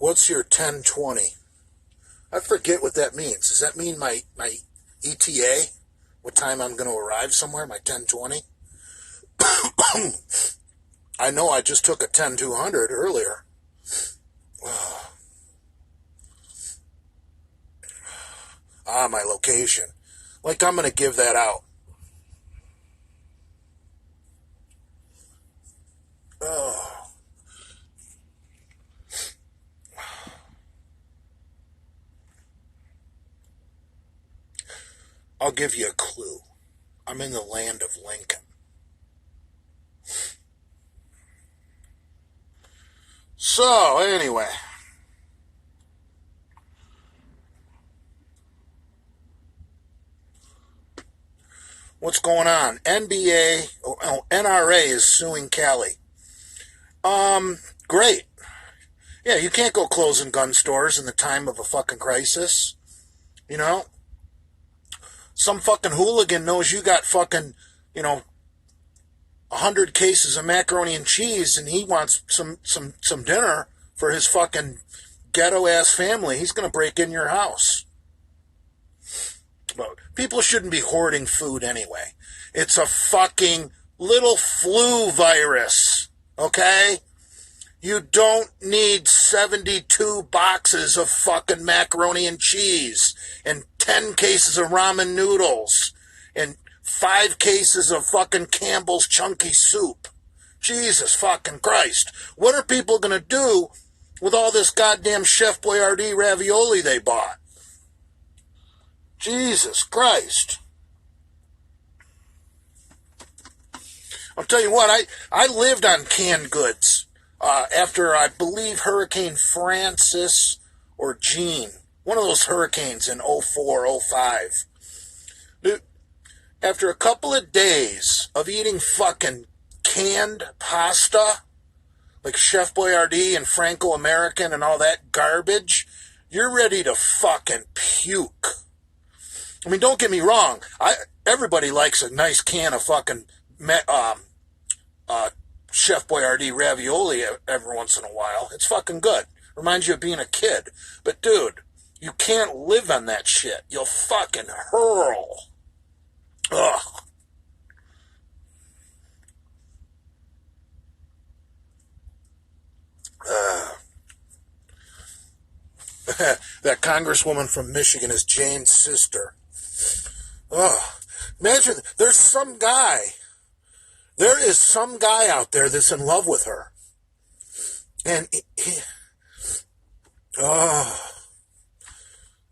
What's your 1020? I forget what that means. Does that mean my ETA? What time I'm going to arrive somewhere? My 1020? I know I just took a 10200 earlier. My location. Like I'm going to give that out. I'll give you a clue. I'm in the land of Lincoln. So, anyway. What's going on? NRA is suing Cali. Great. Yeah, you can't go closing gun stores in the time of a fucking crisis. You know? Some fucking hooligan knows you got fucking, 100 cases of macaroni and cheese and he wants some dinner for his fucking ghetto-ass family. He's going to break in your house. But people shouldn't be hoarding food anyway. It's a fucking little flu virus, okay? You don't need 72 boxes of fucking macaroni and cheese and 10 cases of ramen noodles and 5 cases of fucking Campbell's chunky soup. Jesus fucking Christ. What are people going to do with all this goddamn Chef Boyardee ravioli they bought? Jesus Christ. I'll tell you what, I lived on canned goods after, I believe, Hurricane Francis or Jean. One of those hurricanes in 04, 05. Dude, after a couple of days of eating fucking canned pasta, like Chef Boyardee and Franco-American and all that garbage, you're ready to fucking puke. I mean, don't get me wrong. Everybody likes a nice can of fucking Chef Boyardee ravioli every once in a while. It's fucking good. Reminds you of being a kid. But dude, you can't live on that shit. You'll fucking hurl. Ugh. That congresswoman from Michigan is Jane's sister. Ugh. Imagine, there is some guy out there that's in love with her. And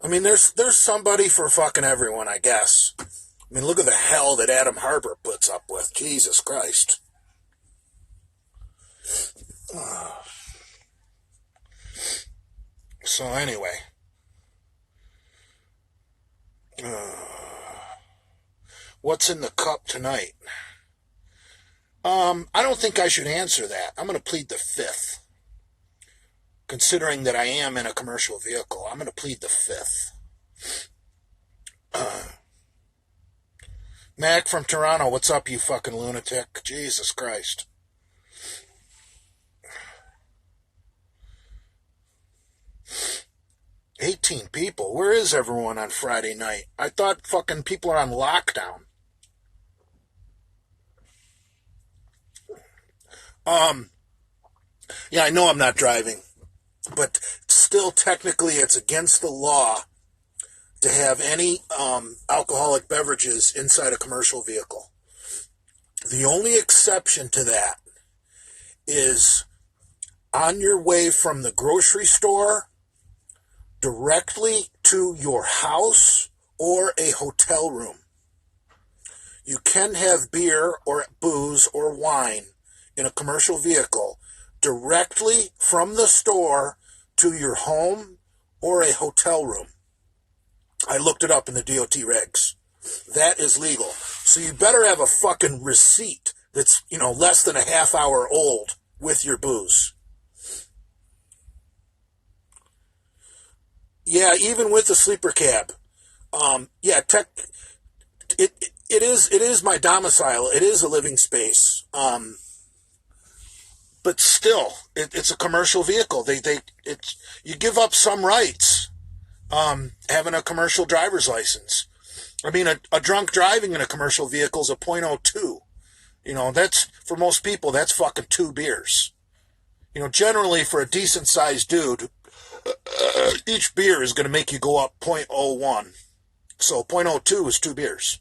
I mean, there's somebody for fucking everyone, I guess. I mean, look at the hell that Adam Harper puts up with. Jesus Christ. So anyway. What's in the cup tonight? I don't think I should answer that. I'm going to plead the fifth. Considering that I am in a commercial vehicle, I'm going to plead the fifth. Mac from Toronto, what's up, you fucking lunatic? Jesus Christ. $18 people. Where is everyone on Friday night? I thought fucking people are on lockdown. Yeah, I know I'm not driving, but still technically it's against the law to have any alcoholic beverages inside a commercial vehicle. The only exception to that is on your way from the grocery store directly to your house or a hotel room. You can have beer or booze or wine in a commercial vehicle directly from the store to your home or a hotel room. I looked it up in the DOT regs. That is legal. So you better have a fucking receipt that's, less than a half hour old with your booze. Yeah, even with the sleeper cab. It is my domicile. It is a living space. but still, it's a commercial vehicle. You give up some rights, having a commercial driver's license. I mean, a drunk driving in a commercial vehicle is a .02. That's, for most people, that's fucking 2 beers. Generally for a decent sized dude, each beer is going to make you go up .01. So .02 is 2 beers.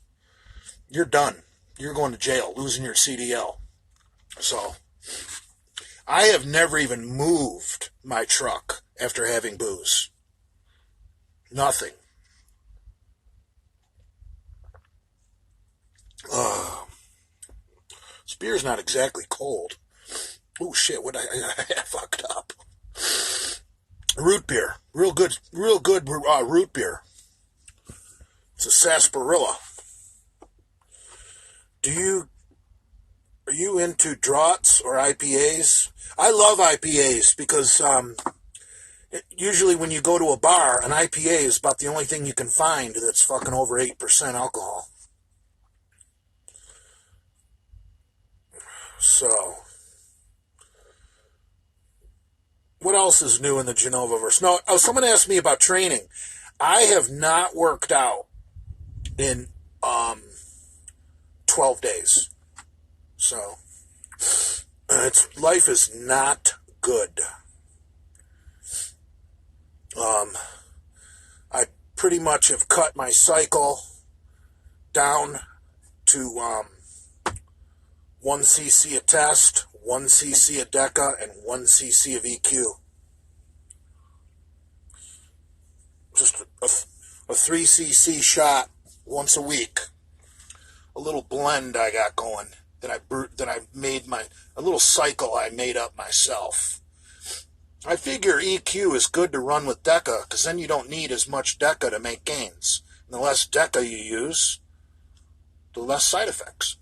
You're done. You're going to jail, losing your CDL. So, I have never even moved my truck after having booze. Nothing. This beer's not exactly cold. Oh shit, what I fucked up. Root beer. Real good root beer. It's a sarsaparilla. Are you into draughts or IPAs? I love IPAs because usually when you go to a bar, an IPA is about the only thing you can find that's fucking over 8% alcohol. So, what else is new in the Genova-verse? No, someone asked me about training. I have not worked out in 12 days. So, life is not good. I pretty much have cut my cycle down to 1 cc a test, 1 cc a Deca, and 1 cc of EQ. Just a 3 cc shot once a week. A little blend I got going that I made a little cycle I made up myself. I figure EQ is good to run with Deca because then you don't need as much Deca to make gains. And the less Deca you use, the less side effects.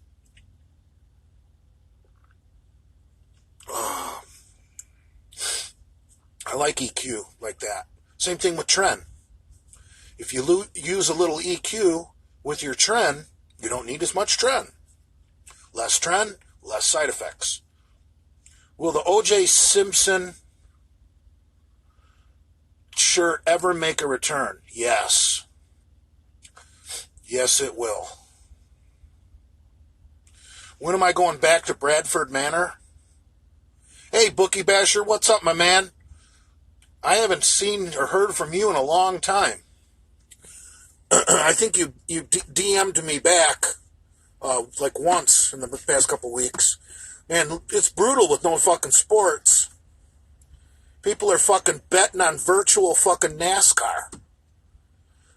I like EQ like that. Same thing with Tren. If you use a little EQ with your Tren, you don't need as much Tren. Less Tren, less side effects. Will the O.J. Simpson shirt ever make a return? Yes. Yes, it will. When am I going back to Bradford Manor? Hey, Bookie Basher, what's up, my man? I haven't seen or heard from you in a long time. I think you DM'd me back like once in the past couple weeks. Man, it's brutal with no fucking sports. People are fucking betting on virtual fucking NASCAR.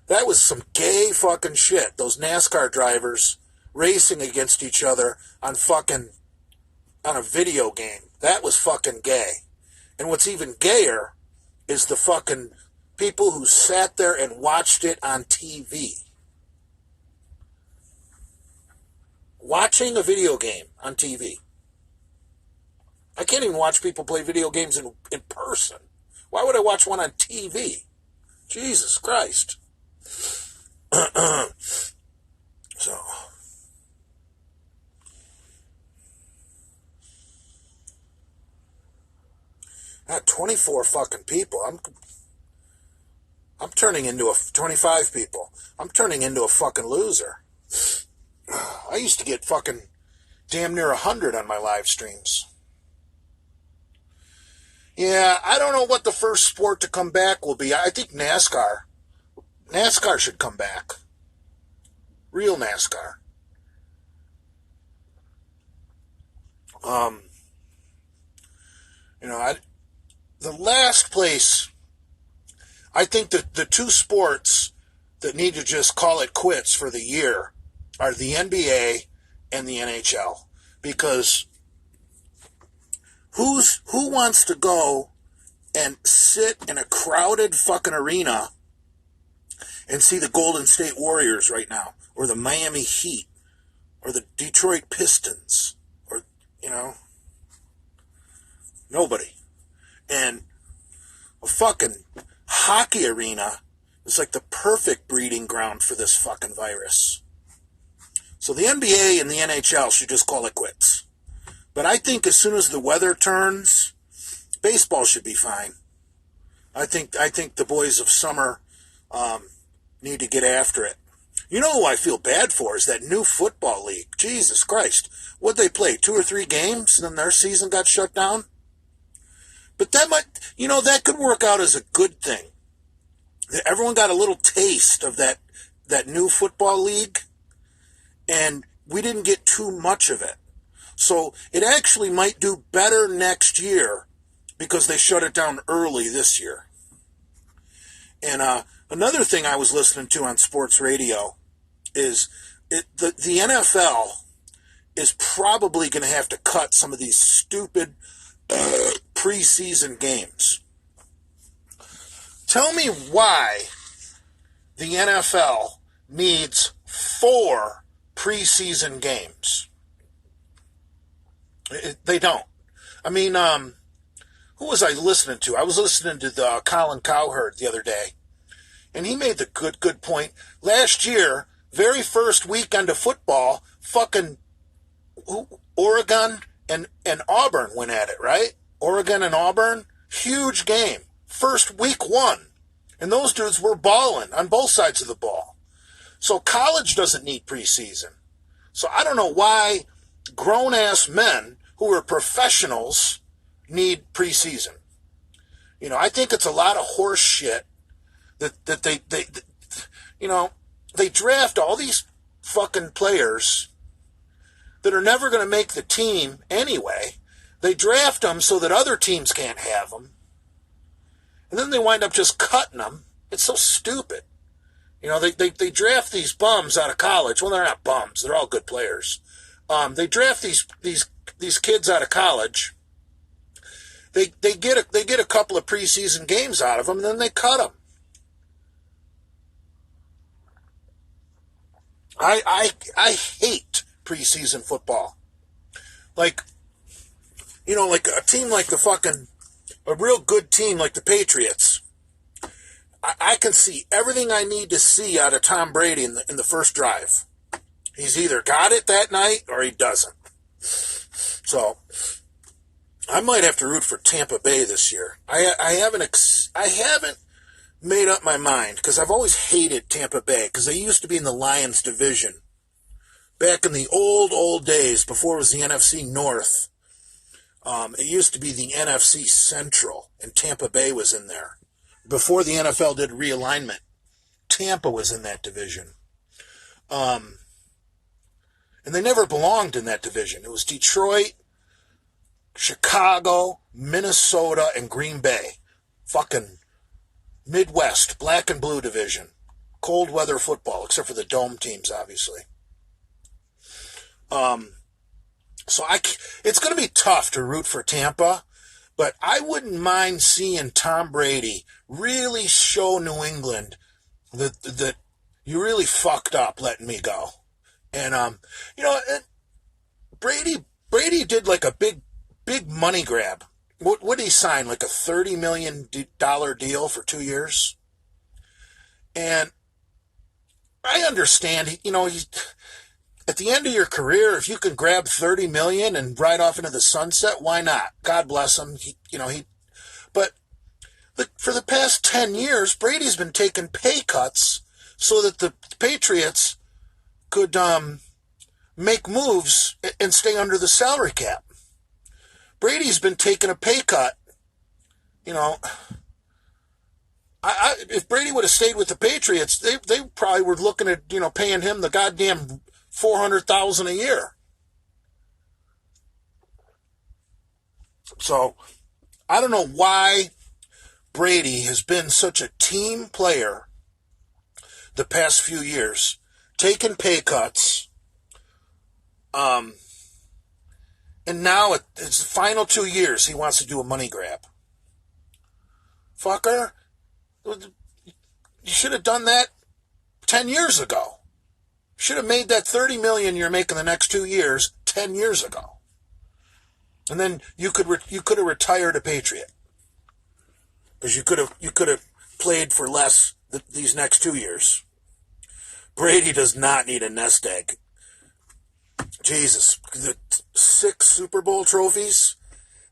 That was some gay fucking shit. Those NASCAR drivers racing against each other on a video game. That was fucking gay. And what's even gayer is the fucking people who sat there and watched it on TV. Watching a video game on TV. I can't even watch people play video games in person. Why would I watch one on TV? Jesus Christ. So. Not 24 fucking people. I'm turning into 25 people. I'm turning into a fucking loser. I used to get fucking damn near 100 on my live streams. Yeah, I don't know what the first sport to come back will be. I think NASCAR. NASCAR should come back. Real NASCAR. The last place, I think that the two sports that need to just call it quits for the year are the NBA and the NHL. Because who wants to go and sit in a crowded fucking arena and see the Golden State Warriors right now, or the Miami Heat, or the Detroit Pistons, or, nobody. And a fucking hockey arena is like the perfect breeding ground for this fucking virus. So the NBA and the NHL should just call it quits. But I think as soon as the weather turns, baseball should be fine. I think the boys of summer need to get after it. You know who I feel bad for is that new football league. Jesus Christ. What'd they play, 2 or 3 games, and then their season got shut down? But that might, that could work out as a good thing. Everyone got a little taste of that new football league, and we didn't get too much of it. So it actually might do better next year because they shut it down early this year. And another thing I was listening to on sports radio is the NFL is probably going to have to cut some of these stupid preseason games. Tell me why the NFL needs 4 preseason games. They don't. I mean, who was I listening to? I was listening to the Colin Cowherd the other day, and he made the good point. Last year, very first weekend of football, fucking Oregon and Auburn went at it, right? Oregon and Auburn, huge game. First week 1. And those dudes were balling on both sides of the ball. So college doesn't need preseason. So I don't know why grown-ass men who are professionals need preseason. I think it's a lot of horse shit that they draft all these fucking players that are never going to make the team anyway. They draft them so that other teams can't have them. And then they wind up just cutting them. It's so stupid. They draft these bums out of college. Well, they're not bums. They're all good players. They draft these kids out of college. They get a couple of preseason games out of them, and then they cut them. I hate preseason football. Like a team like a real good team like the Patriots. I can see everything I need to see out of Tom Brady in the first drive. He's either got it that night or he doesn't. So I might have to root for Tampa Bay this year. I haven't made up my mind because I've always hated Tampa Bay because they used to be in the Lions division. Back in the old days before it was the NFC North, it used to be the NFC Central, and Tampa Bay was in there. Before the NFL did realignment, Tampa was in that division. And they never belonged in that division. It was Detroit, Chicago, Minnesota, and Green Bay. Fucking Midwest, black and blue division. Cold weather football, except for the dome teams, obviously. So it's going to be tough to root for Tampa, but I wouldn't mind seeing Tom Brady really show New England that you really fucked up letting me go. And, Brady did like a big money grab. What did he sign? Like a $30 million deal for 2 years? And I understand, he's at the end of your career, if you can grab $30 million and ride off into the sunset, why not? God bless him. But for the past 10 years, Brady's been taking pay cuts so that the Patriots could make moves and stay under the salary cap. Brady's been taking a pay cut. If Brady would have stayed with the Patriots, they probably were looking at paying him the goddamn $400,000 a year. So I don't know why Brady has been such a team player the past few years, taking pay cuts, and now it's the final 2 years he wants to do a money grab. Fucker, you should have done that 10 years ago. Should have made that $30 million you're making the next 2 years 10 years ago, and then you could have retired a Patriot because you could have played for less these next 2 years. Brady does not need a nest egg. Jesus, the 6 Super Bowl trophies.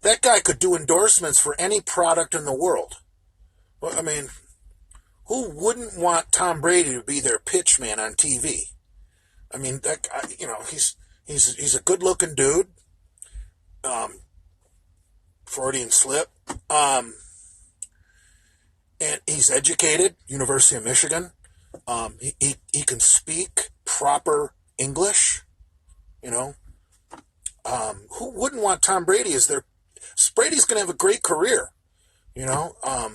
That guy could do endorsements for any product in the world. Well, I mean, who wouldn't want Tom Brady to be their pitch man on TV? I mean, that guy, he's a good-looking dude. Freudian slip. And he's educated, University of Michigan. He can speak proper English. Who wouldn't want Tom Brady as their... Brady's going to have a great career. I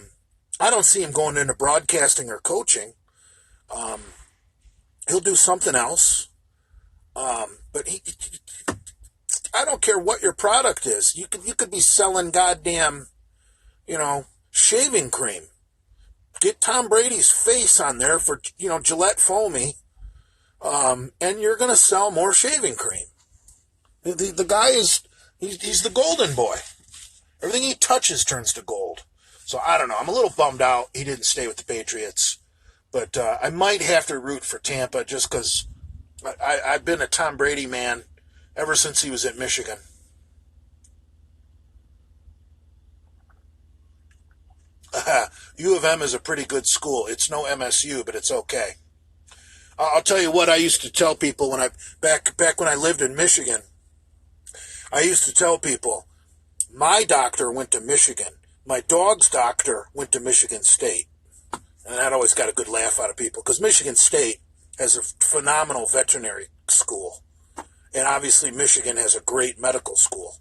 don't see him going into broadcasting or coaching. He'll do something else. But I don't care what your product is. You could be selling goddamn, shaving cream. Get Tom Brady's face on there for, Gillette Foamy, and you're going to sell more shaving cream. The guy he's the golden boy. Everything he touches turns to gold. So I don't know. I'm a little bummed out he didn't stay with the Patriots. But I might have to root for Tampa just because I've been a Tom Brady man ever since he was at Michigan. U of M is a pretty good school. It's no MSU, but it's okay. I'll tell you what I used to tell people when back when I lived in Michigan. I used to tell people, my doctor went to Michigan. My dog's doctor went to Michigan State. And that always got a good laugh out of people because Michigan State has a phenomenal veterinary school. And obviously Michigan has a great medical school.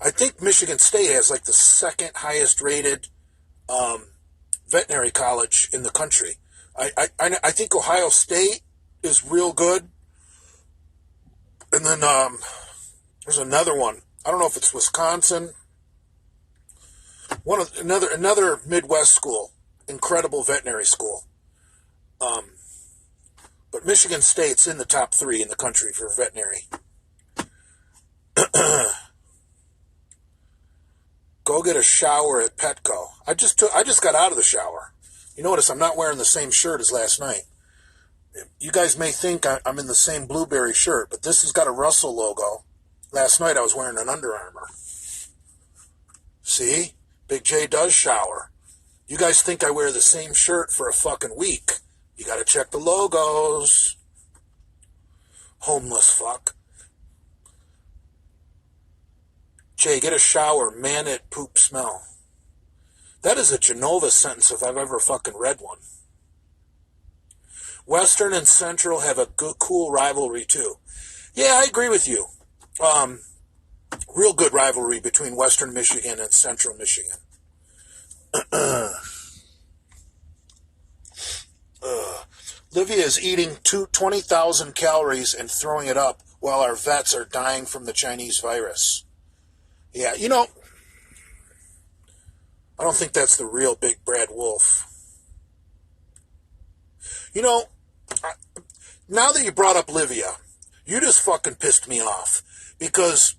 I think Michigan State has like the second highest rated veterinary college in the country. I think Ohio State is real good. And then there's another one. I don't know if it's Wisconsin. Another Midwest school, incredible veterinary school. But Michigan State's in the top 3 in the country for veterinary. Go get a shower at Petco. I just got out of the shower. You notice I'm not wearing the same shirt as last night. You guys may think I'm in the same Blueberry shirt, but this has got a Russell logo. Last night I was wearing an Under Armour. See? Big J does shower. You guys think I wear the same shirt for a fucking week. You gotta check the logos. Homeless fuck. Jay, get a shower. Man it, poop smell. That is a Genova sentence if I've ever fucking read one. Western and Central have a good, cool rivalry too. Yeah, I agree with you. Real good rivalry between Western Michigan and Central Michigan. Livia is eating 20,000 calories and throwing it up while our vets are dying from the Chinese virus. Yeah, I don't think that's the real Big Brad Wolf. Now that you brought up Livia, you just fucking pissed me off because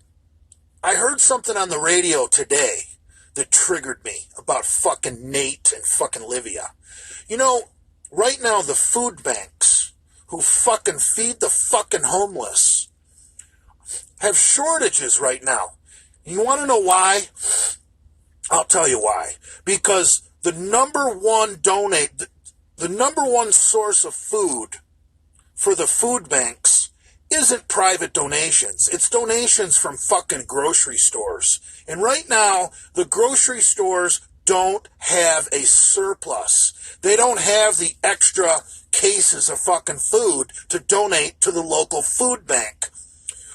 I heard something on the radio today that triggered me about fucking Nate and fucking Livia. Right now the food banks who fucking feed the fucking homeless have shortages right now. You want to know why? I'll tell you why. Because the number one source of food for the food banks isn't private donations. It's donations from fucking grocery stores. And right now, the grocery stores don't have a surplus. They don't have the extra cases of fucking food to donate to the local food bank.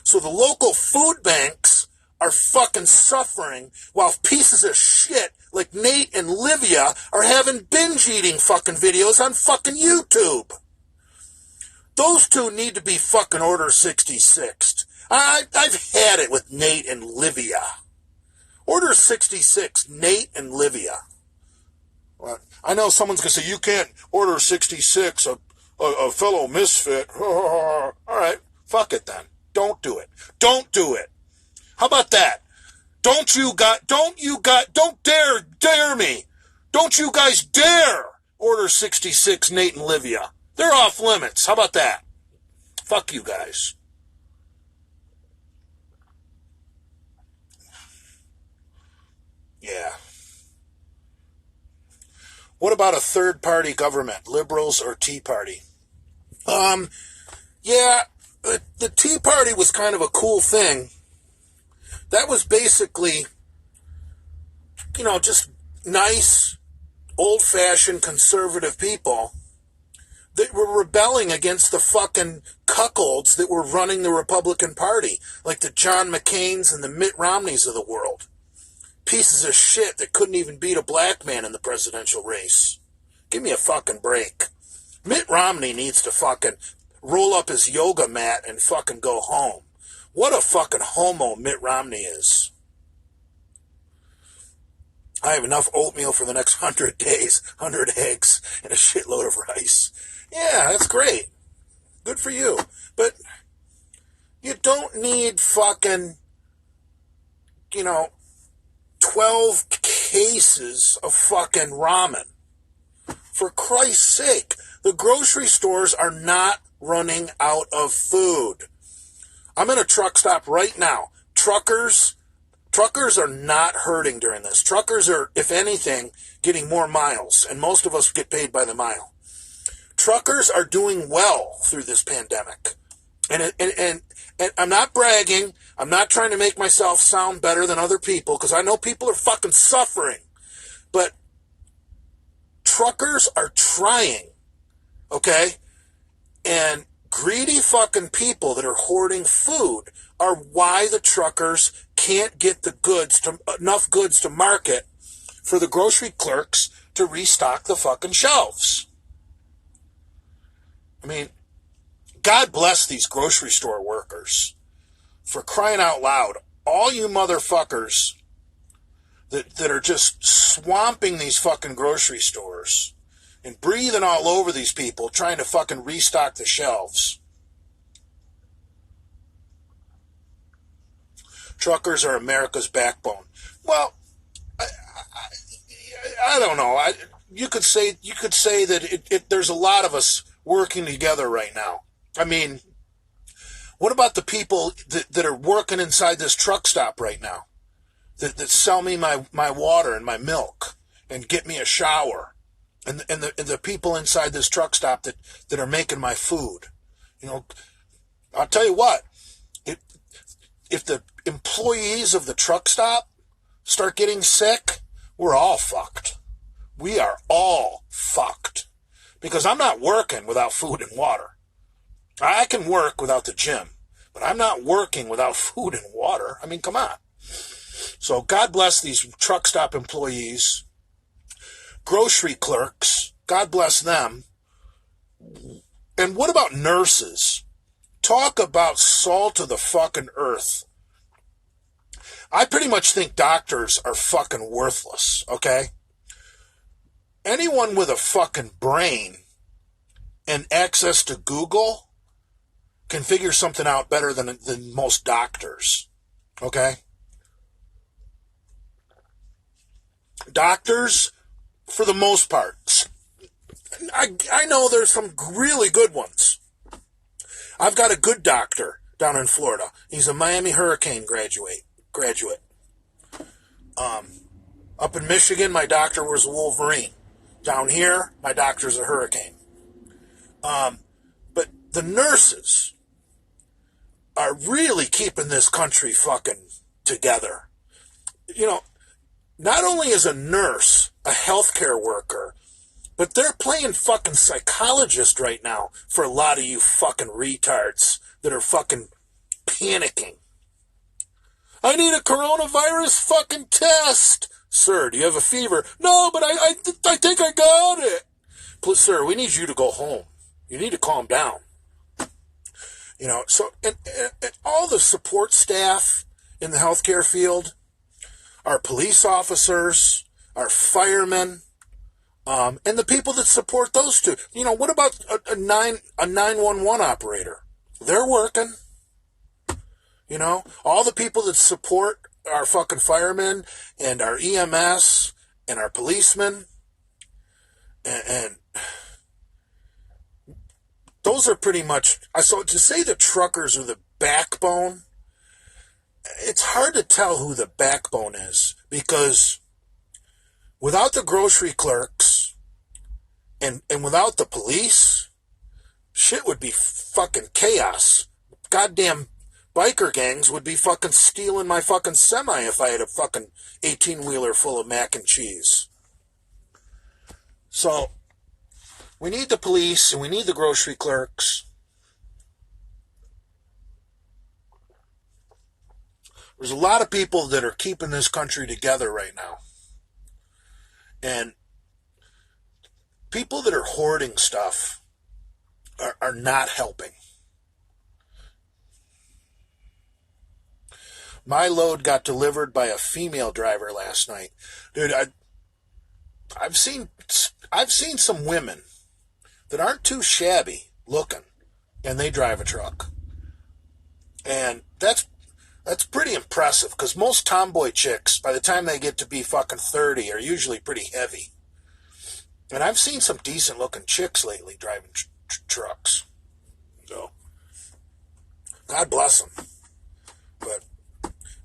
So the local food banks are fucking suffering while pieces of shit like Nate and Livia are having binge eating fucking videos on fucking YouTube. Those two need to be fucking Order 66. I've had it with Nate and Livia. Order 66, Nate and Livia. Well, I know someone's going to say, you can't Order 66 a fellow misfit. All right, fuck it then. Don't do it. Don't do it. How about that? Don't dare me. Don't you guys dare Order 66, Nate and Livia. They're off limits. How about that? Fuck you guys. Yeah. What about a third-party government, liberals or Tea Party? Yeah, the Tea Party was kind of a cool thing. That was basically, just nice, old-fashioned conservative people that were rebelling against the fucking cuckolds that were running the Republican Party, like the John McCains and the Mitt Romneys of the world. Pieces of shit that couldn't even beat a black man in the presidential race. Give me a fucking break. Mitt Romney needs to fucking roll up his yoga mat and fucking go home. What a fucking homo Mitt Romney is. I have enough oatmeal for the next 100 days, 100 eggs, and a shitload of rice. Yeah, that's great. Good for you. But you don't need fucking, 12 cases of fucking ramen. For Christ's sake, the grocery stores are not running out of food. I'm in a truck stop right now. Truckers are not hurting during this. Truckers are, if anything, getting more miles, and most of us get paid by the mile. Truckers are doing well through this pandemic. And I'm not bragging. I'm not trying to make myself sound better than other people, because I know people are fucking suffering. But truckers are trying, okay? And greedy fucking people that are hoarding food are why the truckers can't get the enough goods to market for the grocery clerks to restock the fucking shelves. I mean, God bless these grocery store workers. For crying out loud, all you motherfuckers that are just swamping these fucking grocery stores and breathing all over these people trying to fucking restock the shelves. Truckers are America's backbone. Well, I don't know. You could say that there's a lot of us working together right now. I mean, what about the people that are working inside this truck stop right now? That sell me my water and my milk and get me a shower, and the people inside this truck stop that are making my food. I'll tell you what, if the employees of the truck stop start getting sick, we're all fucked. We are all fucked. Because I'm not working without food and water. I can work without the gym, but I'm not working without food and water. I mean, come on. So God bless these truck stop employees, grocery clerks, God bless them. And what about nurses? Talk about salt of the fucking earth. I pretty much think doctors are fucking worthless, okay? Anyone with a fucking brain and access to Google can figure something out better than most doctors, okay? Doctors, for the most part, I know there's some really good ones. I've got a good doctor down in Florida. He's a Miami Hurricane graduate. Up in Michigan, my doctor was a Wolverine. Down here, my doctor's a Hurricane. But the nurses are really keeping this country fucking together. Not only is a nurse a healthcare worker, but they're playing fucking psychologist right now for a lot of you fucking retards that are fucking panicking. I need a coronavirus fucking test. Sir, do you have a fever? No, but I think I got it. Please, sir, we need you to go home. You need to calm down. So and all the support staff in the healthcare field, our police officers, our firemen, and the people that support those two. What about a 911 operator? They're working. All the people that support our fucking firemen and our EMS and our policemen and those are pretty much, so to say the truckers are the backbone, it's hard to tell who the backbone is, because without the grocery clerks and without the police, shit would be fucking chaos. Goddamn biker gangs would be fucking stealing my fucking semi if I had a fucking 18-wheeler full of mac and cheese. So, we need the police and we need the grocery clerks. There's a lot of people that are keeping this country together right now. And people that are hoarding stuff are not helping. My load got delivered by a female driver last night. Dude, I've seen some women that aren't too shabby looking, and they drive a truck. And that's pretty impressive, because most tomboy chicks, by the time they get to be fucking 30, are usually pretty heavy. And I've seen some decent looking chicks lately driving trucks. So, God bless them. But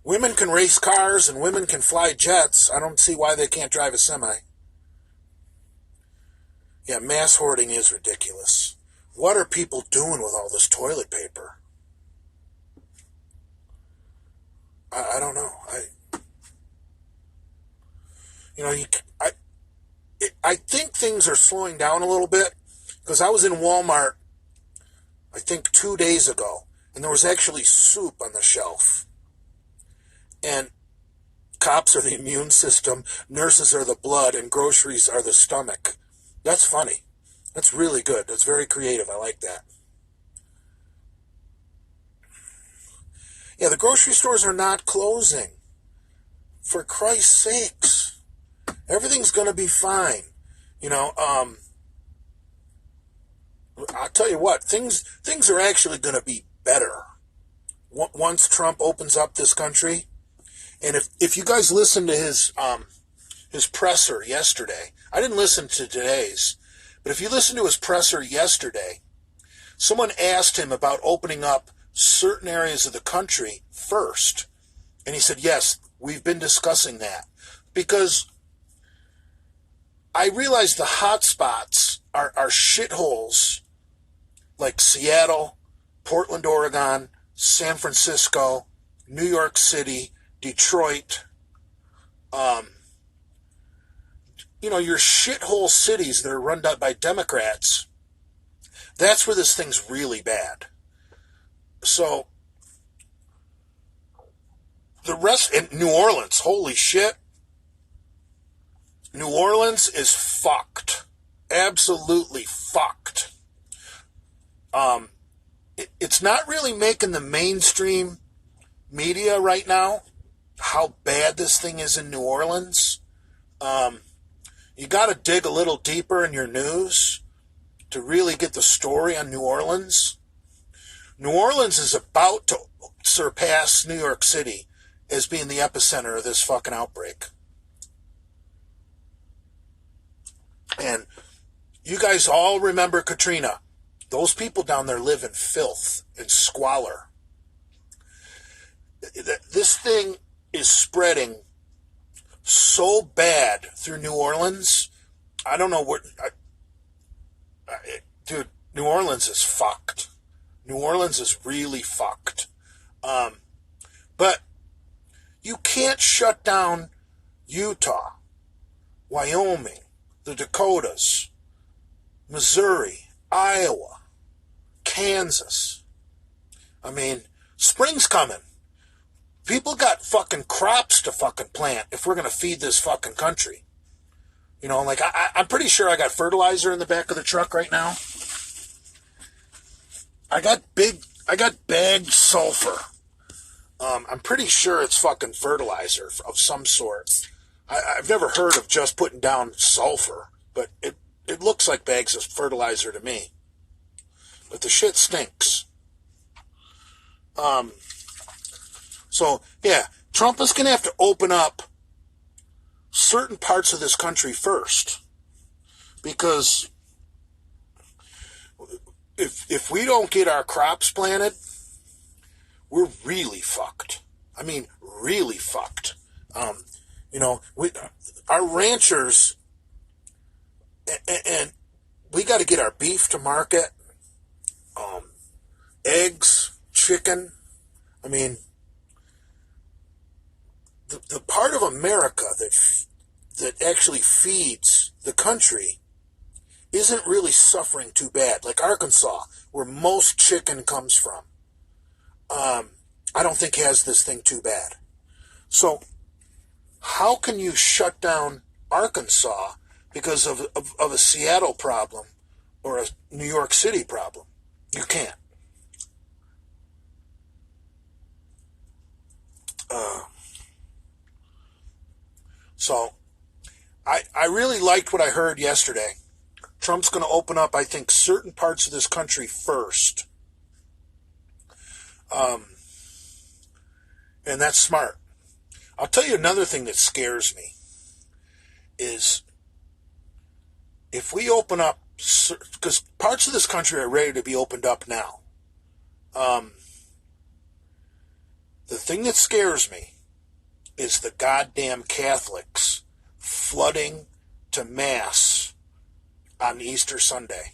women can race cars and women can fly jets. I don't see why they can't drive a semi. Yeah, mass hoarding is ridiculous. What are people doing with all this toilet paper? I don't know. I think things are slowing down a little bit, because I was in Walmart, I think 2 days ago, and there was actually soup on the shelf. And cops are the immune system, nurses are the blood, and groceries are the stomach. That's funny. That's really good. That's very creative. I like that. Yeah, the grocery stores are not closing. For Christ's sakes. Everything's going to be fine. I'll tell you what, things are actually going to be better once Trump opens up this country. And if you guys listen to his presser yesterday, I didn't listen to today's, but if you listen to his presser yesterday, someone asked him about opening up certain areas of the country first. And he said, yes, we've been discussing that. Because I realize the hot spots are shitholes like Seattle, Portland, Oregon, San Francisco, New York City, Detroit. Your shithole cities that are run by Democrats. That's where this thing's really bad. So, the rest, in New Orleans, holy shit. New Orleans is fucked. Absolutely fucked. It's not really making the mainstream media right now how bad this thing is in New Orleans. You got to dig a little deeper in your news to really get the story on New Orleans. New Orleans is about to surpass New York City as being the epicenter of this fucking outbreak. And you guys all remember Katrina. Those people down there live in filth and squalor. This thing is spreading so bad through New Orleans. I don't know what... dude, New Orleans is fucked. New Orleans is really fucked. But you can't shut down Utah, Wyoming, the Dakotas, Missouri, Iowa, Kansas. I mean, spring's coming. People got fucking crops to fucking plant if we're going to feed this fucking country. I'm pretty sure I got fertilizer in the back of the truck right now. I got bagged sulfur. I'm pretty sure it's fucking fertilizer of some sort. I've never heard of just putting down sulfur, but it looks like bags of fertilizer to me. But the shit stinks. So, yeah, Trump is going to have to open up certain parts of this country first. Because if we don't get our crops planted, we're really fucked. I mean, really fucked. Our ranchers, and we got to get our beef to market, eggs, chicken. I mean, the part of America that actually feeds the country isn't really suffering too bad. Like Arkansas, where most chicken comes from, I don't think has this thing too bad. So how can you shut down Arkansas because of a Seattle problem or a New York City problem? You can't. So I really liked what I heard yesterday. Trump's going to open up, I think, certain parts of this country first. And that's smart. I'll tell you another thing that scares me is if we open up, because parts of this country are ready to be opened up now. The thing that scares me is the goddamn Catholics flooding to Mass on Easter Sunday.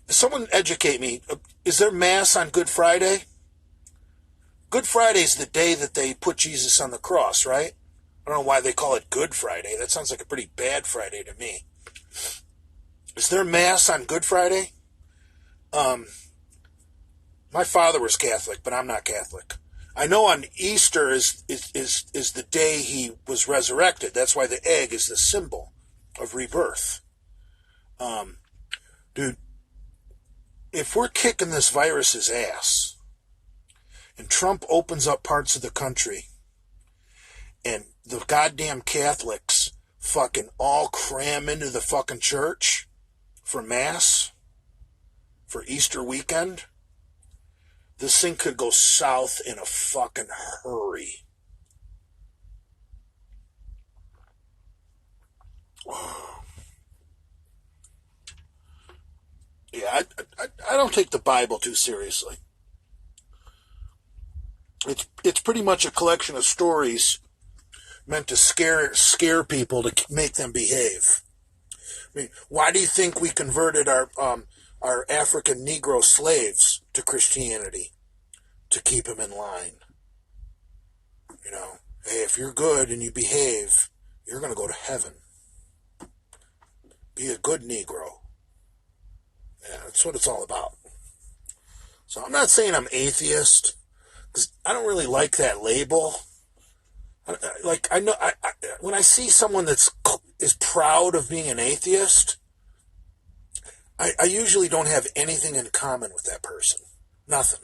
Someone educate me. Is there Mass on Good Friday? Good Friday is the day that they put Jesus on the cross, right? I don't know why they call it Good Friday. That sounds like a pretty bad Friday to me. Is there Mass on Good Friday? My father was Catholic, but I'm not Catholic. I know on Easter is the day he was resurrected. That's why the egg is the symbol of rebirth. Dude, if we're kicking this virus's ass and Trump opens up parts of the country and the goddamn Catholics fucking all cram into the fucking church for Mass, for Easter weekend, this thing could go south in a fucking hurry. Yeah, I don't take the Bible too seriously. It's pretty much a collection of stories meant to scare people to make them behave. I mean, why do you think we converted our African Negro slaves to Christianity? To keep them in line. You know, hey, if you're good and you behave, you're going to go to heaven. Be a good Negro. Yeah, that's what it's all about. So I'm not saying I'm atheist, because I don't really like that label. I know when I see someone is proud of being an atheist, I usually don't have anything in common with that person. Nothing.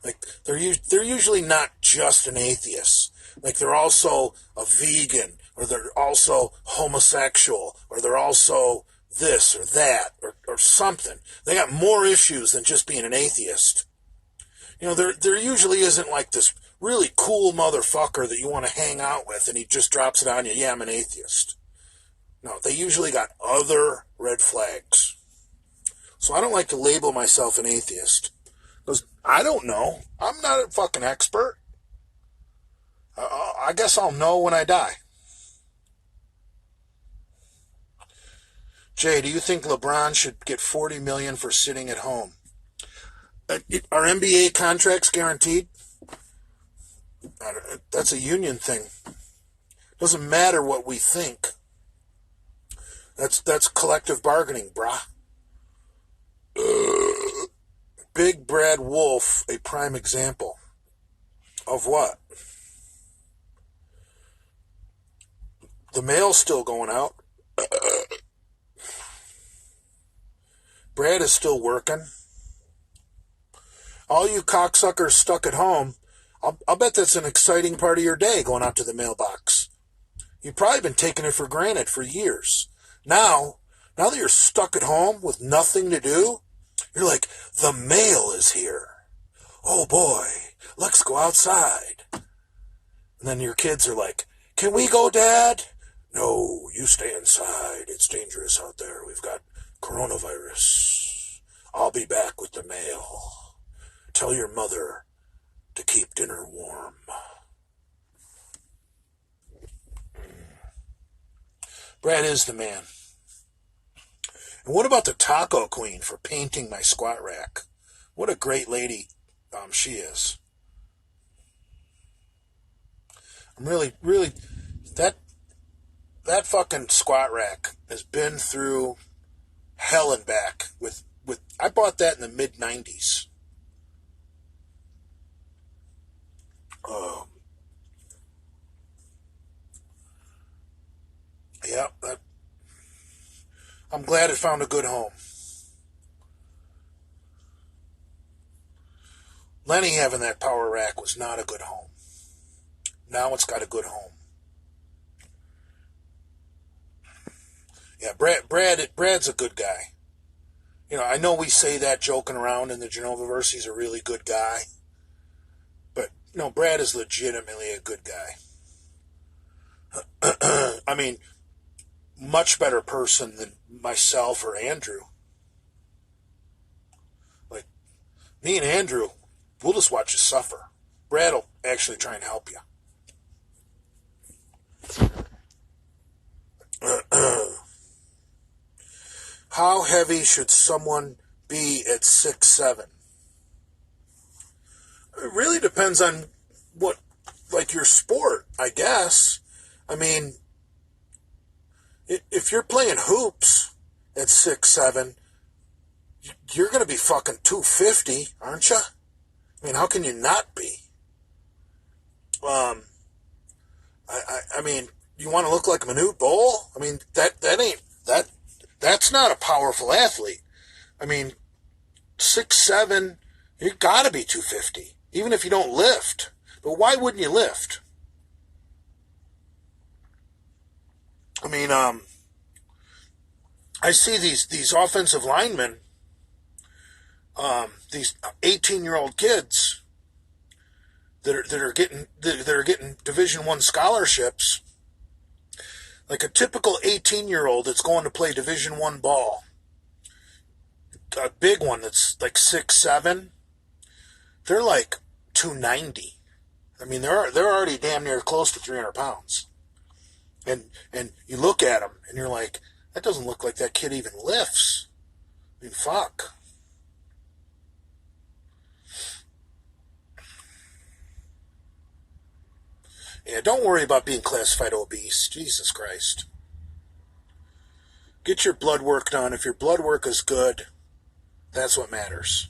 Like they're usually not just an atheist. Like they're also a vegan, or they're also homosexual, or they're also this or that or something. They got more issues than just being an atheist. You know, there usually isn't like this really cool motherfucker that you want to hang out with and he just drops it on you. Yeah, I'm an atheist. No, they usually got other red flags. So I don't like to label myself an atheist. Because I don't know. I'm not a fucking expert. I guess I'll know when I die. Jay, do you think LeBron should get $40 million for sitting at home? Are NBA contracts guaranteed? That's a union thing. Doesn't matter what we think. That's collective bargaining, brah. Big Brad Wolf, a prime example. Of what? The mail's still going out. Brad is still working. All you cocksuckers stuck at home, I'll bet that's an exciting part of your day, going out to the mailbox. You've probably been taking it for granted for years. Now that you're stuck at home with nothing to do, you're like, the mail is here. Oh boy, let's go outside. And then your kids are like, can we go, Dad? No, you stay inside. It's dangerous out there. We've got Coronavirus. I'll be back with the mail. Tell your mother to keep dinner warm. Brad is the man. And what about the Taco Queen for painting my squat rack? What a great lady she is. I'm really, that fucking squat rack has been through hell and back. I bought that in the mid-90s. Yeah, I'm glad it found a good home. Lenny having that power rack was not a good home. Now it's got a good home. Yeah, Brad's a good guy. You know, I know we say that joking around in the Genovaverse, he's a really good guy. But, no, Brad is legitimately a good guy. I mean, much better person than myself or Andrew. Like, me and Andrew, we'll just watch you suffer. Brad will actually try and help you. How heavy should someone be at 6'7"? It really depends on your sport, I guess. I mean, if you're playing hoops at 6'7", you're going to be fucking 250, aren't you? I mean, how can you not be? I mean, you want to look like Manute Bol? I mean, that's not a powerful athlete. I mean, 6'7", you got to be 250, even if you don't lift. But why wouldn't you lift? I mean, I see these offensive linemen, these 18-year-old kids that are getting Division I scholarships. Like a typical 18-year-old that's going to play Division I ball. A big one that's like 6'7", they're like 290. I mean, they're already damn near close to 300 pounds. And you look at them and you're like, that doesn't look like that kid even lifts. I mean, fuck. Yeah, don't worry about being classified obese. Jesus Christ. Get your blood work done. If your blood work is good, that's what matters.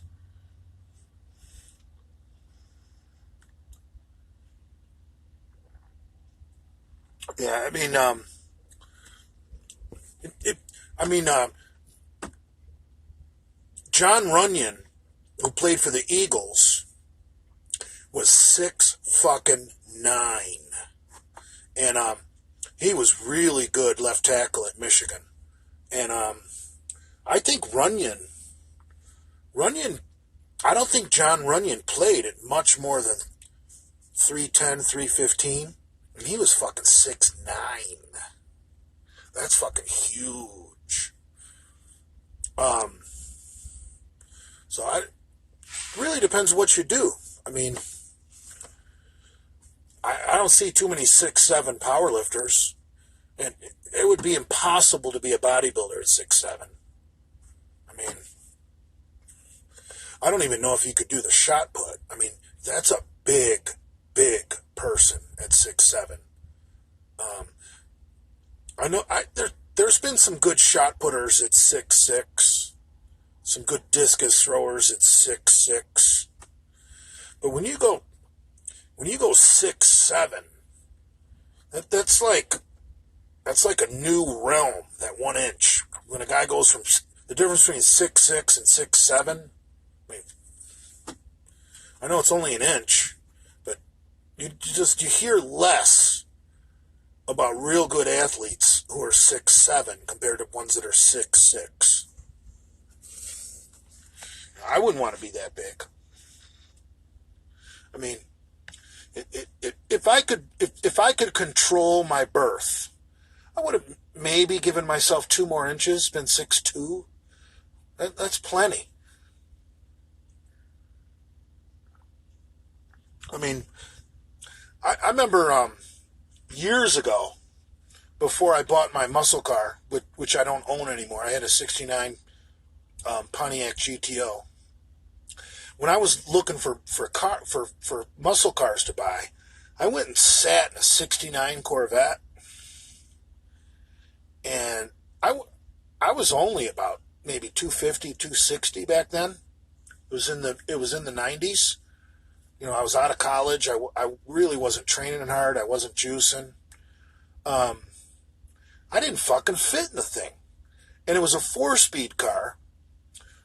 Yeah, I mean, John Runyon, who played for the Eagles, was 6'9". And he was really good left tackle at Michigan. And I think Runyon, I don't think John Runyon played at much more than 3'10", 315. And he was fucking 6'9". That's fucking huge. So it really depends what you do. I mean, I don't see too many 6'7" powerlifters, and it would be impossible to be a bodybuilder at 6'7". I mean, I don't even know if you could do the shot put. I mean, that's a big person at 6'7". I know there's been some good shot putters at 6'6", some good discus throwers at 6'6", but when you go 6'7", that's like a new realm. That 1 inch. When a guy goes from the difference between 6'6" and 6'7", I mean, I know it's only an inch, but you hear less about real good athletes who are 6'7" compared to ones that are 6'6". I wouldn't want to be that big. I mean, if I could control my birth, I would have maybe given myself 2 more inches, been 6'2". That's plenty. I mean, I remember years ago, before I bought my muscle car, which I don't own anymore. I had a '69 Pontiac GTO. When I was looking for muscle cars to buy, I went and sat in a '69 Corvette, and I was only about maybe 250, 260 back then. It was in the '90s. You know, I was out of college. I really wasn't training hard. I wasn't juicing. I didn't fucking fit in the thing. And it was a 4-speed car.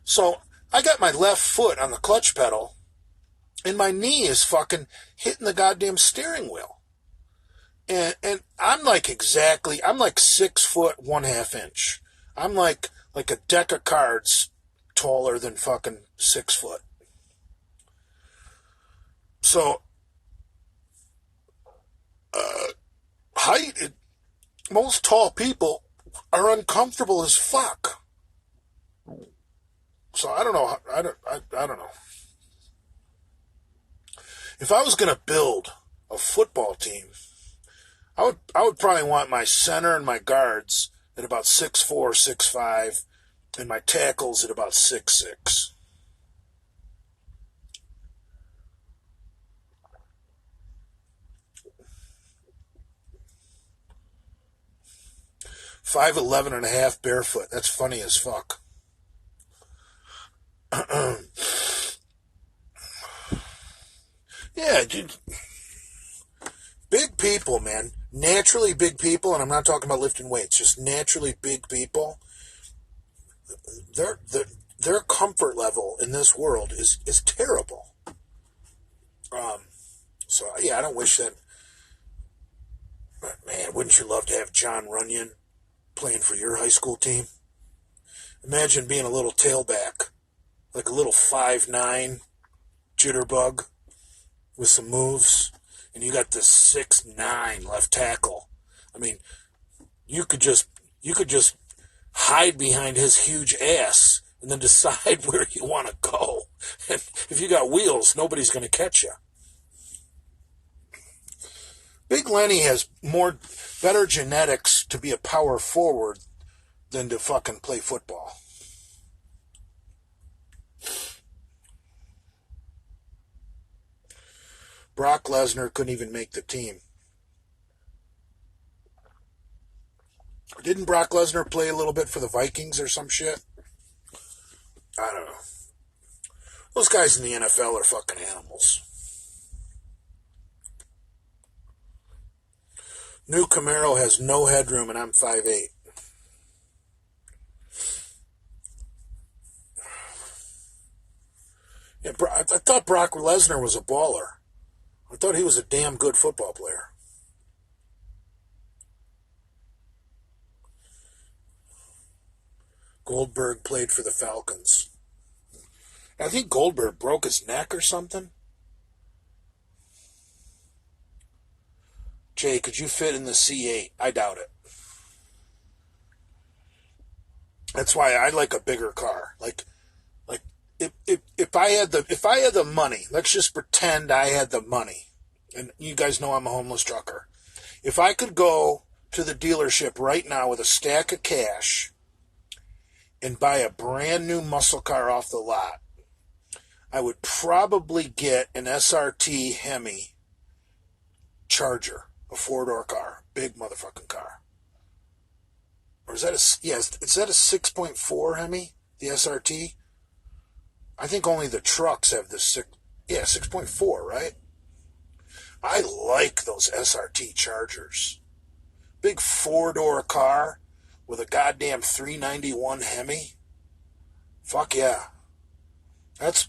So I got my left foot on the clutch pedal, and my knee is fucking hitting the goddamn steering wheel. And I'm like 6 foot 1/2 inch. I'm like a deck of cards taller than fucking 6 foot. So height, most tall people are uncomfortable as fuck. So I don't know. I don't know. If I was gonna build a football team, I would probably want my center and my guards at about 6'4", 6'5", and my tackles at about 6'6". 5'11.5" barefoot. That's funny as fuck. Yeah, dude. Big people, man. Naturally big people, and I'm not talking about lifting weights, just naturally big people. Their comfort level in this world is terrible. So yeah, I don't wish that. But man, wouldn't you love to have John Runyon playing for your high school team? Imagine being a little tailback, like a little 5'9" jitterbug with some moves, and you got this 6'9" left tackle. I mean, you could just hide behind his huge ass and then decide where you want to go. And if you got wheels, nobody's going to catch you. Big Lenny has better genetics to be a power forward than to fucking play football. Brock Lesnar couldn't even make the team. Didn't Brock Lesnar play a little bit for the Vikings or some shit? I don't know. Those guys in the NFL are fucking animals. New Camaro has no headroom and I'm 5'8". Yeah, I thought Brock Lesnar was a baller. I thought he was a damn good football player. Goldberg played for the Falcons. I think Goldberg broke his neck or something. Jay, could you fit in the C8? I doubt it. That's why I like a bigger car. Like if I had the money, let's just pretend I had the money. And you guys know I'm a homeless trucker. If I could go to the dealership right now with a stack of cash and buy a brand new muscle car off the lot, I would probably get an SRT Hemi Charger, a 4-door car, big motherfucking car. Or is that is that a 6.4 Hemi, the SRT? I think only the trucks have the 6.4, right? I like those SRT Chargers. Big 4-door car with a goddamn 391 Hemi. Fuck yeah. That's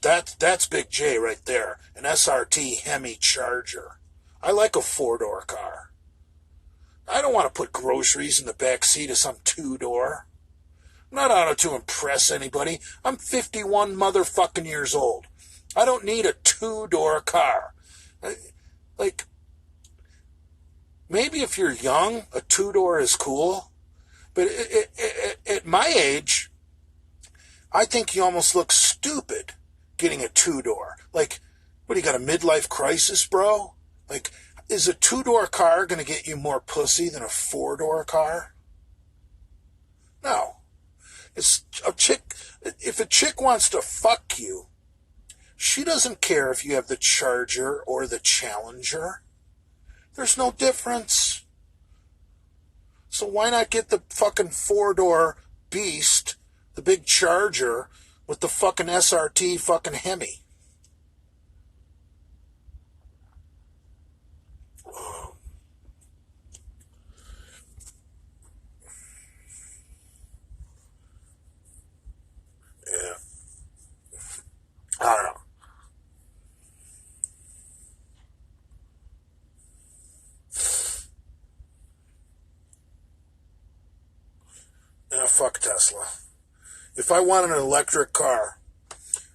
Big J right there. An SRT Hemi Charger. I like a 4-door car. I don't want to put groceries in the back seat of some 2-door. I'm not out to impress anybody. I'm 51 motherfucking years old. I don't need a 2-door car. Like, maybe if you're young, a 2-door is cool. But at my age, I think you almost look stupid getting a two-door. Like, what, you got a midlife crisis, bro? Like, is a two-door car going to get you more pussy than a four-door car? No. It's a chick. If a chick wants to fuck you, she doesn't care if you have the Charger or the Challenger. There's no difference. So why not get the fucking four-door beast, the big Charger, with the fucking SRT fucking Hemi? Yeah. I don't know. Yeah, fuck Tesla. If I wanted an electric car,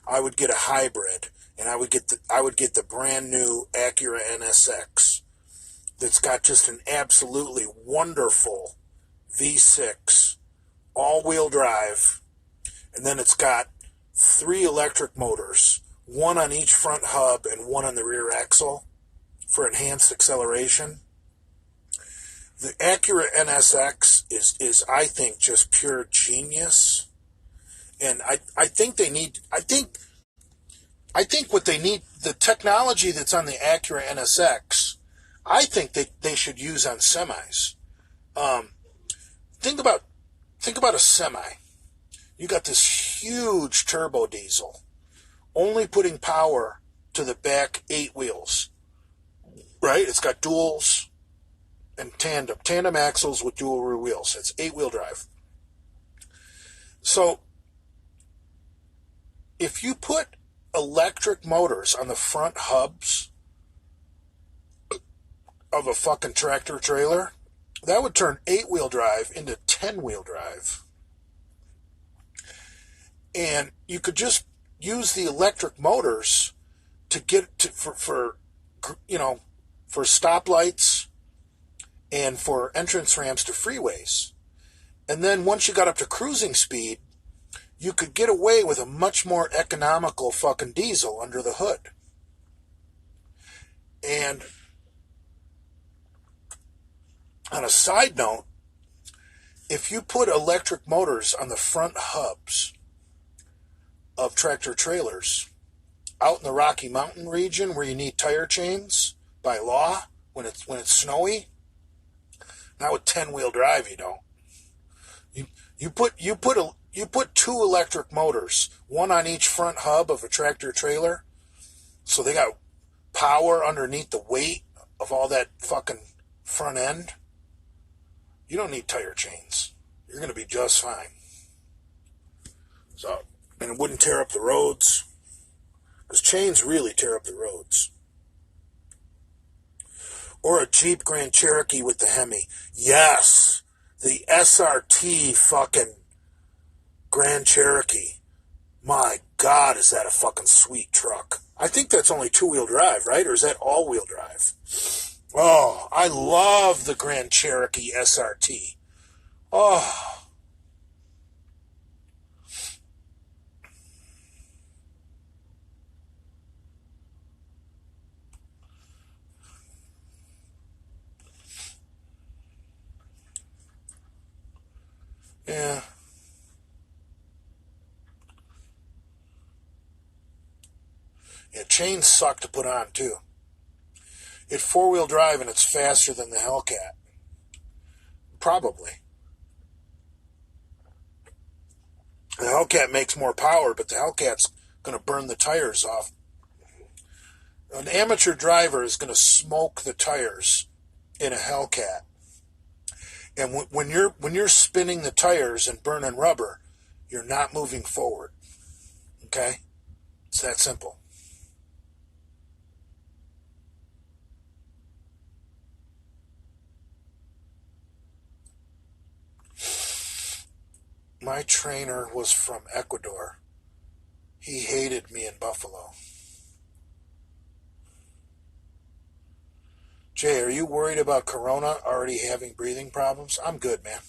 I would get a hybrid, and I would get the brand new Acura NSX that's got just an absolutely wonderful V6 all-wheel drive, and then it's got 3 electric motors, one on each front hub and one on the rear axle for enhanced acceleration. The Acura NSX is I think just pure genius, and I think what they need, the technology that's on the Acura NSX, I think they should use on semis. Think about a semi. You got this huge turbo diesel, only putting power to the back 8 wheels, right? It's got duals and tandem axles with dual rear wheels. It's 8-wheel drive. So if you put electric motors on the front hubs of a fucking tractor trailer, that would turn 8-wheel drive into 10-wheel drive. And you could just use the electric motors to get to, for stoplights and for entrance ramps to freeways. And then once you got up to cruising speed, you could get away with a much more economical fucking diesel under the hood. And on a side note, if you put electric motors on the front hubs of tractor trailers out in the Rocky Mountain region where you need tire chains by law when it's snowy, not with 10-wheel drive, you don't. You put 2 electric motors, one on each front hub of a tractor trailer, so they got power underneath the weight of all that fucking front end. You don't need tire chains. You're going to be just fine. So, and it wouldn't tear up the roads, because chains really tear up the roads. Or a Jeep Grand Cherokee with the Hemi. Yes, the SRT fucking Grand Cherokee. My God, is that a fucking sweet truck. I think that's only 2-wheel drive, right? Or is that all-wheel drive? Oh, I love the Grand Cherokee SRT. Oh. Yeah. Yeah, chains suck to put on, too. It's 4-wheel drive and it's faster than the Hellcat. Probably. The Hellcat makes more power, but the Hellcat's going to burn the tires off. An amateur driver is going to smoke the tires in a Hellcat. And when you're spinning the tires and burning rubber, you're not moving forward. Okay? It's that simple. My trainer was from Ecuador. He hated me in Buffalo. Jay, are you worried about Corona already having breathing problems? I'm good, man.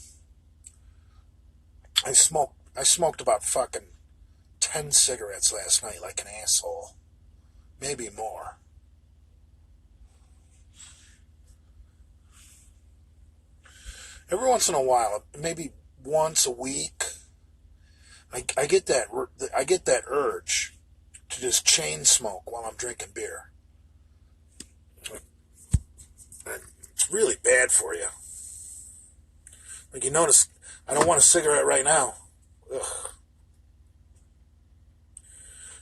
I smoked about fucking 10 cigarettes last night like an asshole. Maybe more. Every once in a while, maybe once a week, I get that urge to just chain smoke while I'm drinking beer. It's really bad for you. Like, you notice, I don't want a cigarette right now. Ugh.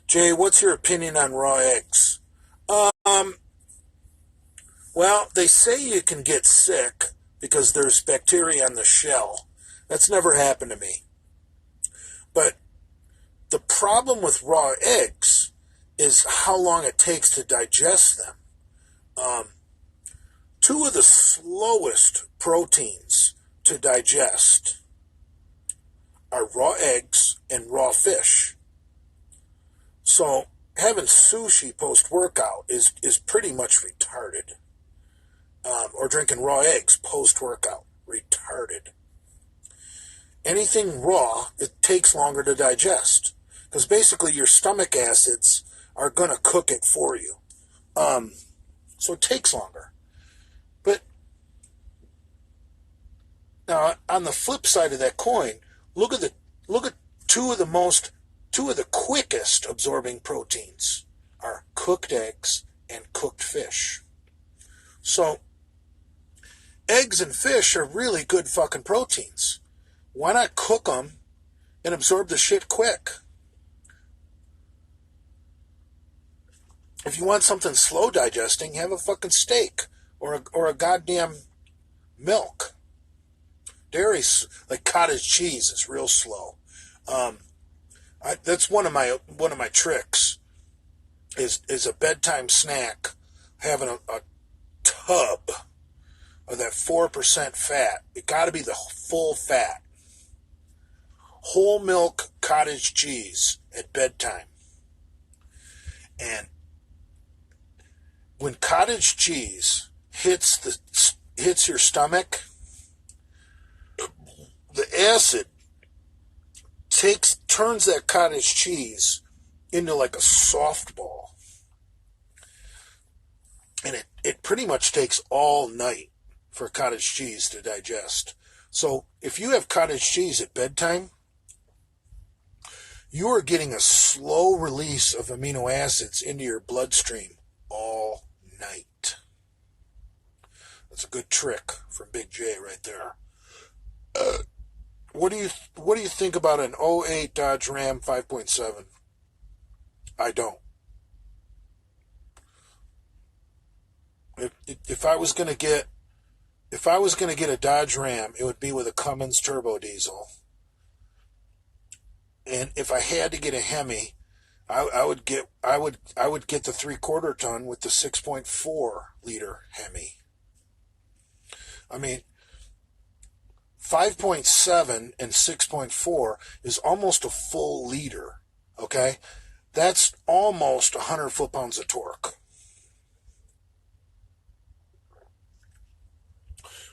Jay, what's your opinion on raw eggs? Well, they say you can get sick because there's bacteria on the shell. That's never happened to me. But the problem with raw eggs is how long it takes to digest them. Two of the slowest proteins to digest are raw eggs and raw fish. So having sushi post-workout is pretty much retarded. Or drinking raw eggs post-workout, retarded. Anything raw, it takes longer to digest. Because basically your stomach acids are going to cook it for you. So it takes longer. But now on the flip side of that coin, look at two of the quickest absorbing proteins are cooked eggs and cooked fish. So eggs and fish are really good fucking proteins. Why not cook them and absorb the shit quick? If you want something slow digesting, have a fucking steak or a goddamn milk. Dairy's like cottage cheese is real slow. That's one of my tricks. Is a bedtime snack having a tub of that 4% fat. It got to be the full fat. Whole milk cottage cheese at bedtime. And when cottage cheese hits your stomach, the acid turns that cottage cheese into like a softball. And it pretty much takes all night for cottage cheese to digest. So if you have cottage cheese at bedtime, you are getting a slow release of amino acids into your bloodstream all night. That's a good trick from Big J right there. What do you think about an '08 Dodge Ram 5.7? I don't. If I was gonna get a Dodge Ram, it would be with a Cummins turbo diesel. And if I had to get a Hemi, I would get the 3/4 ton with the 6.4 liter Hemi. I mean, 5.7 and 6.4 is almost a full liter. Okay, that's almost 100 foot-pounds of torque.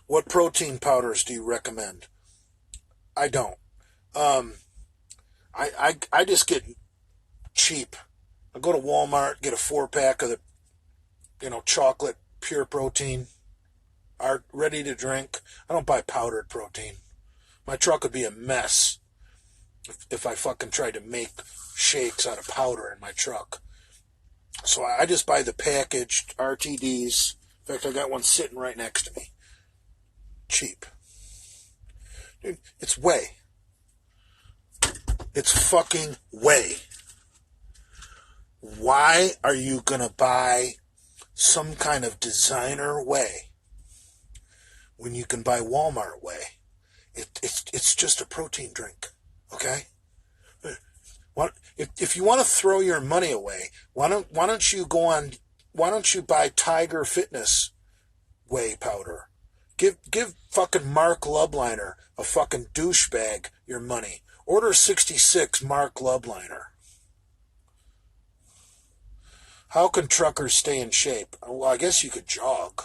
What protein powders do you recommend? I don't. I just get cheap. I go to Walmart, get a 4-pack of the, chocolate pure protein, ready to drink. I don't buy powdered protein. My truck would be a mess if I fucking tried to make shakes out of powder in my truck. So I just buy the packaged RTDs. In fact, I got one sitting right next to me. Cheap. Dude, it's whey. It's fucking whey. Why are you gonna buy some kind of designer whey when you can buy Walmart whey? It's just a protein drink, okay? If you want to throw your money away, why don't you buy Tiger Fitness whey powder? Give fucking Mark Lubliner, a fucking douchebag, your money. Order 66 Mark Lubliner. How can truckers stay in shape? Well, I guess you could jog.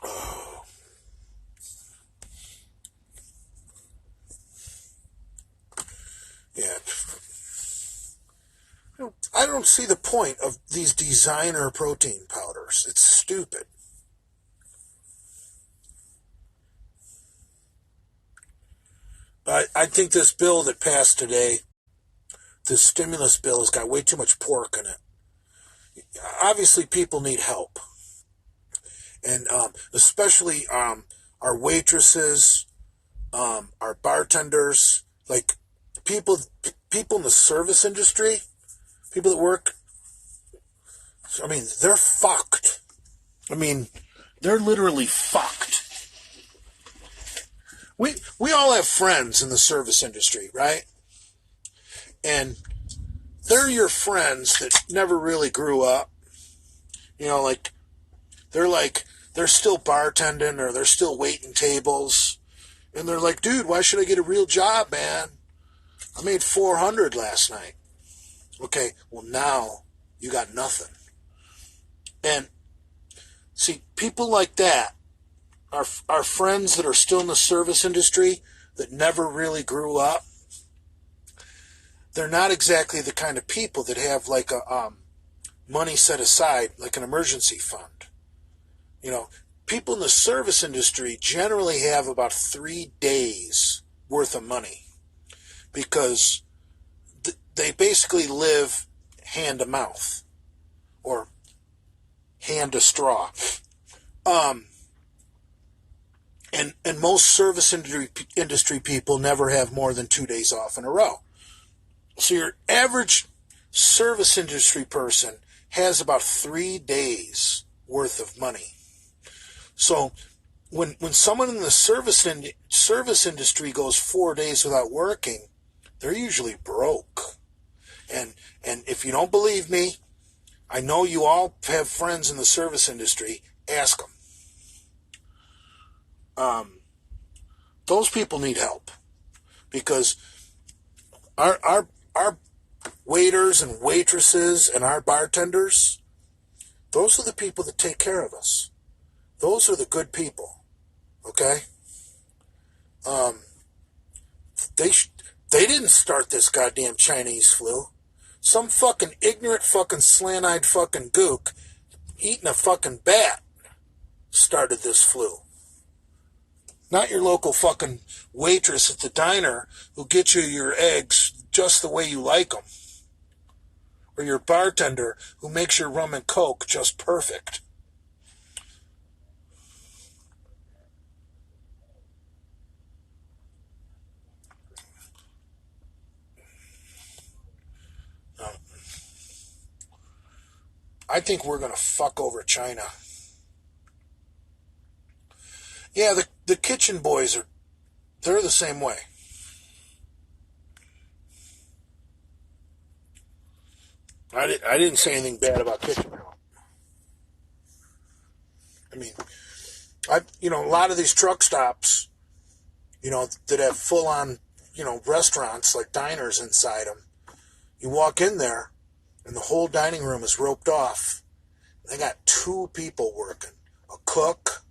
Oh. I don't see the point of these designer protein powders. It's stupid. I think this bill that passed today, this stimulus bill, has got way too much pork in it. Obviously, people need help. And especially our waitresses, our bartenders, like people in the service industry, people that work, I mean, they're fucked. I mean, they're literally fucked. We all have friends in the service industry, right? And they're your friends that never really grew up. You know, they're still bartending or they're still waiting tables. And they're like, dude, why should I get a real job, man? I made $400 last night. Okay, well now you got nothing. And see, people like that, our friends that are still in the service industry that never really grew up, they're not exactly the kind of people that have like a money set aside, like an emergency fund. You know, people in the service industry generally have about 3 days worth of money because they basically live hand to mouth or hand to straw. And most service industry people never have more than 2 days off in a row. So your average service industry person has about 3 days worth of money. So when someone in the service industry goes 4 days without working, they're usually broke. And if you don't believe me, I know you all have friends in the service industry. Ask them. Those people need help because our waiters and waitresses and our bartenders, those are the people that take care of us. Those are the good people. Okay? They didn't start this goddamn Chinese flu. Some fucking ignorant fucking slant-eyed fucking gook eating a fucking bat started this flu. Not your local fucking waitress at the diner who gets you your eggs just the way you like them. Or your bartender who makes your rum and coke just perfect. I think we're going to fuck over China. Yeah, the kitchen boys they're the same way. I didn't say anything bad about kitchen. I mean, a lot of these truck stops, that have full on, restaurants like diners inside them. You walk in there and the whole dining room is roped off. They got 2 people working, a cook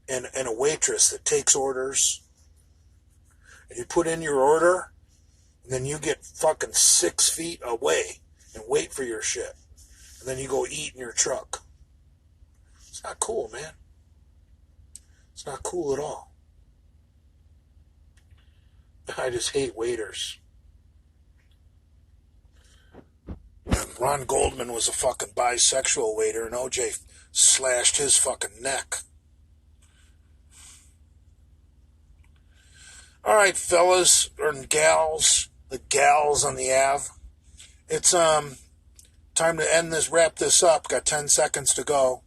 and a waitress that takes orders. And you put in your order, and then you get fucking 6 feet away and wait for your shit. And then you go eat in your truck. It's not cool, man. It's not cool at all. I just hate waiters. Ron Goldman was a fucking bisexual waiter, and OJ slashed his fucking neck. All right, fellas and gals, the gals on the Ave. It's time to wrap this up. Got 10 seconds to go.